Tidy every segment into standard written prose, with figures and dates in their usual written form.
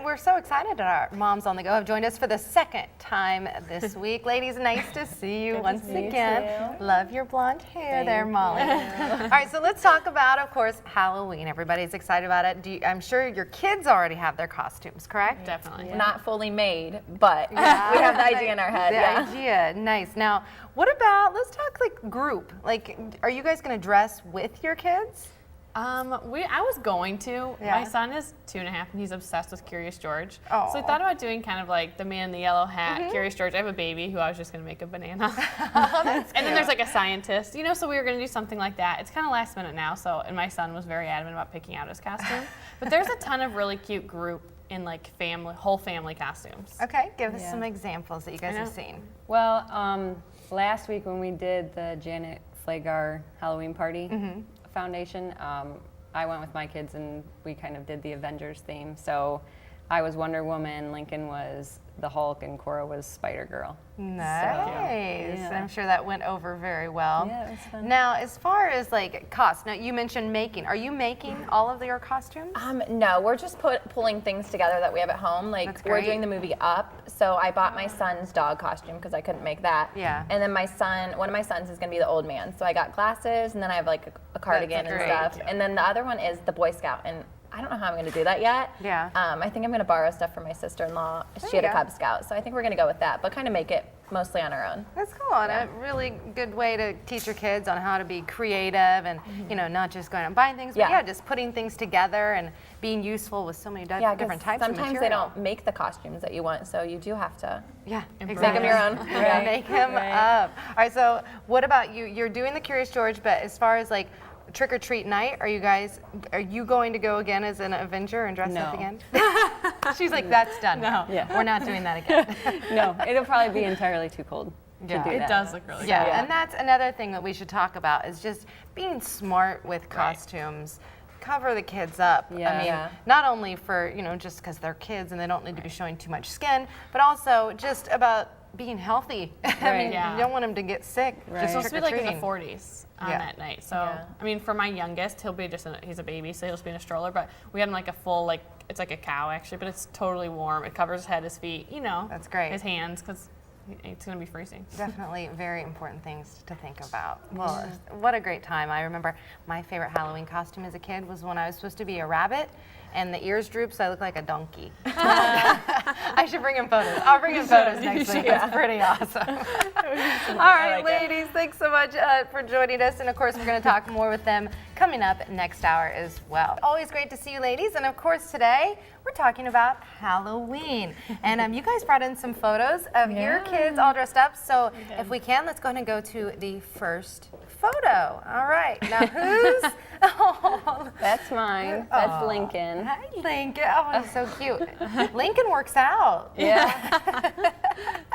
we're so excited that our moms on the go have joined us for the second time this week. Ladies, nice to see you once again. Love your blonde hair there, Molly. All right, so let's talk about, of course, Halloween. Everybody's excited about it. I'm sure your kids already have their costumes, correct? Definitely. Yeah. Not fully made, but we have the idea in our head. The idea, nice. Now, what about, let's talk like group. Like, are you guys going to dress with your kids? I was going to. Yeah. My son is 2.5 and he's obsessed with Curious George. Oh. So I thought about doing kind of like the man in the yellow hat, Curious George. I have a baby who I was just going to make a banana. And then there's like a scientist, so we were going to do something like that. It's kind of last minute now, and my son was very adamant about picking out his costume. But there's a ton of really cute group in like whole family costumes. Okay, give us some examples that you guys have seen. Well, last week when we did the Janet Flagar Halloween party foundation, I went with my kids and we kind of did the Avengers theme. So I was Wonder Woman, Lincoln was the Hulk, and Cora was Spider-Girl. Nice. I'm sure that went over very well. Yeah, it was fun. Now, as far as like cost, now you mentioned making. Are you making all of your costumes? No, we're just pulling things together that we have at home. Like That's we're great. doing the movie Up, so I bought my son's dog costume because I couldn't make that. Yeah. And then one of my sons is gonna be the old man, so I got glasses, and then I have like a cardigan and great. stuff. And then the other one is the Boy Scout, and I don't know how I'm going to do that yet. Yeah. I think I'm going to borrow stuff from my sister-in-law. She you had a go. Cub Scout, so I think we're going to go with that, but kind of make it mostly on our own. That's cool, and a really good way to teach your kids on how to be creative and, not just going out and buying things, but just putting things together and being useful with so many different types of material. Sometimes they don't make the costumes that you want, so you do have to make them your own. Make them up. All right, so what about you? You're doing the Curious George, but as far as like trick or treat night, are you going to go again as an Avenger and dress up again? She's like, that's done. No, we're not doing that again. No, it'll probably be entirely too cold to do that. It does look really Yeah, cool. and that's another thing that we should talk about is just being smart with costumes. Cover the kids up. I mean, not only for, just because they're kids and they don't need to be showing too much skin, but also just about being healthy. I mean, you don't want them to get sick. It's supposed to be like in the trick-or-treating. 40s on that night. So, I mean, for my youngest, he'll be he's a baby, so he'll just be in a stroller, but we had him like a full, it's like a cow actually, but it's totally warm. It covers his head, his feet, That's great. his hands, because it's going to be freezing. Definitely very important things to think about. Well, what a great time. I remember my favorite Halloween costume as a kid was when I was supposed to be a rabbit and the ears droop so I look like a donkey. I should bring in photos. I'll bring in photos next week. It's pretty awesome. All right, ladies, thanks so much for joining us. And of course, we're going to talk more with them coming up next hour as well. Always great to see you ladies. And of course, today we're talking about Halloween. And you guys brought in some photos of your kids all dressed up. So if we can, let's go ahead and go to the first photo. All right. Now who's? That's mine. That's Lincoln. Hi, Lincoln. Oh, he's so cute. Lincoln works out. Yeah.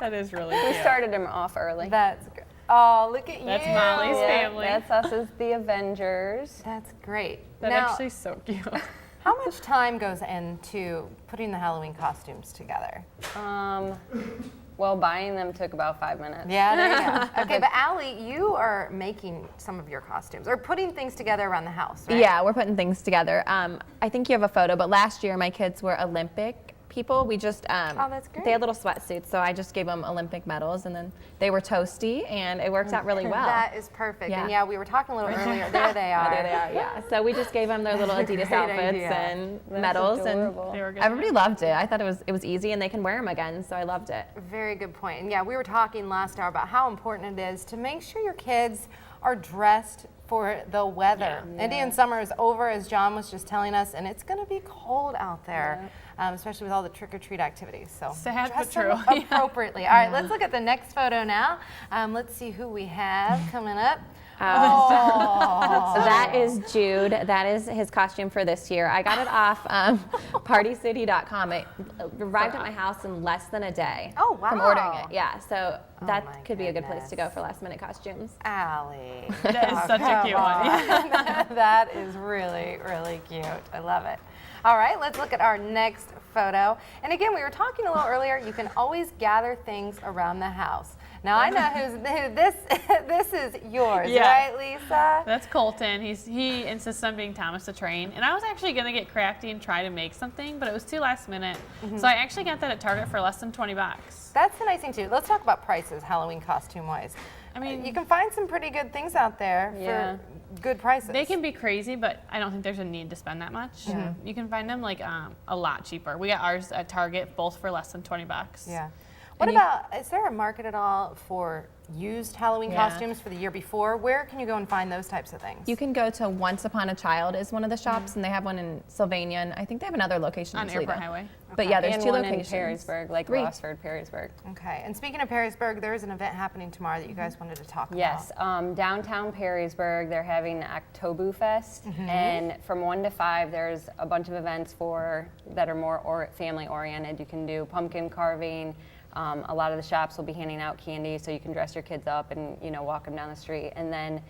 That is really We cute. started him off early. That's good. Oh, look at you. That's Molly's family. That's us as the Avengers. That's great. That's now, actually so cute. how much time goes into putting the Halloween costumes together? Well, buying them took about 5 minutes. Yeah, there you go. Okay, but Allie, you are making some of your costumes or putting things together around the house, right? Yeah, we're putting things together. I think you have a photo, but last year my kids were Olympic people. We just that's great. they had little sweatsuits, so I just gave them Olympic medals, and then they were toasty, and it worked out really well. That is perfect. Yeah. And we were talking a little earlier. There they are. There they are, yeah. So we just gave them their little Adidas outfits idea. and medals, adorable. They were and good. everybody loved it. I thought it was easy, and they can wear them again, so I loved it. Very good point. And we were talking last hour about how important it is to make sure your kids are dressed for the weather. Indian summer is over, as John was just telling us, and it's going to be cold out there, especially with all the trick-or-treat activities. So Sad dress but true. them appropriately. All right, let's look at the next photo now. Let's see who we have coming up. That is Jude. That is his costume for this year. I got it off partycity.com. It arrived at my house in less than a day from ordering it. Yeah, so that my could be a good place to go goodness. for last minute costumes. Allie. That is such a cute one. That is really, really cute. I love it. All right, let's look at our next photo. And again, we were talking a little earlier, you can always gather things around the house. Now I know who this is yours, Yeah. right, Lisa? That's Colton. He insists on being Thomas the Train. And I was actually going to get crafty and try to make something, but it was too last minute. So I actually got that at Target for less than $20. That's the nice thing too. Let's talk about prices, Halloween costume wise. I mean, you can find some pretty good things out there for good prices. They can be crazy, but I don't think there's a need to spend that much. You can find them like a lot cheaper. We got ours at Target, both for less than $20. Yeah. What about, is there a market at all for used Halloween costumes for the year before? Where can you go and find those types of things? You can go to Once Upon a Child is one of the shops, and they have one in Sylvania, and I think they have another location On in Toledo. Airport Highway. But yeah, there's and two one locations. in Perrysburg, like 3. Rossford, Perrysburg. Okay, and speaking of Perrysburg, there is an event happening tomorrow that you guys wanted to talk Yes, about. downtown Perrysburg, they're having Oktoberfest, and from 1 to 5, there's a bunch of events that are more family oriented. You can do pumpkin carving. A lot of the shops will be handing out candy, so you can dress your kids up and walk them down the street. And then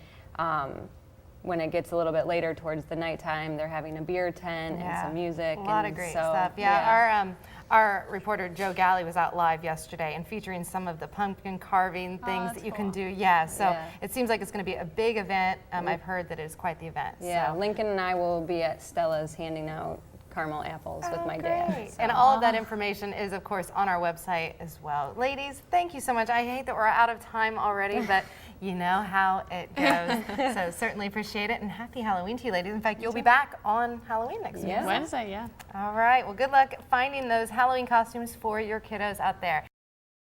when it gets a little bit later towards the nighttime, they're having a beer tent and some music. A lot of great stuff. Yeah, our reporter Joe Galley was out live yesterday and featuring some of the pumpkin carving things that you can do. Yeah, so it seems like it's going to be a big event. I've heard that it is quite the event. Yeah, so. Lincoln and I will be at Stella's handing out caramel apples with my dad. So. And all of that information is, of course, on our website as well. Ladies, thank you so much. I hate that we're out of time already, but you know how it goes. So certainly appreciate it, and happy Halloween to you, ladies. In fact, you'll be back on Halloween next week. Wednesday, yeah. All right. Well, good luck finding those Halloween costumes for your kiddos out there.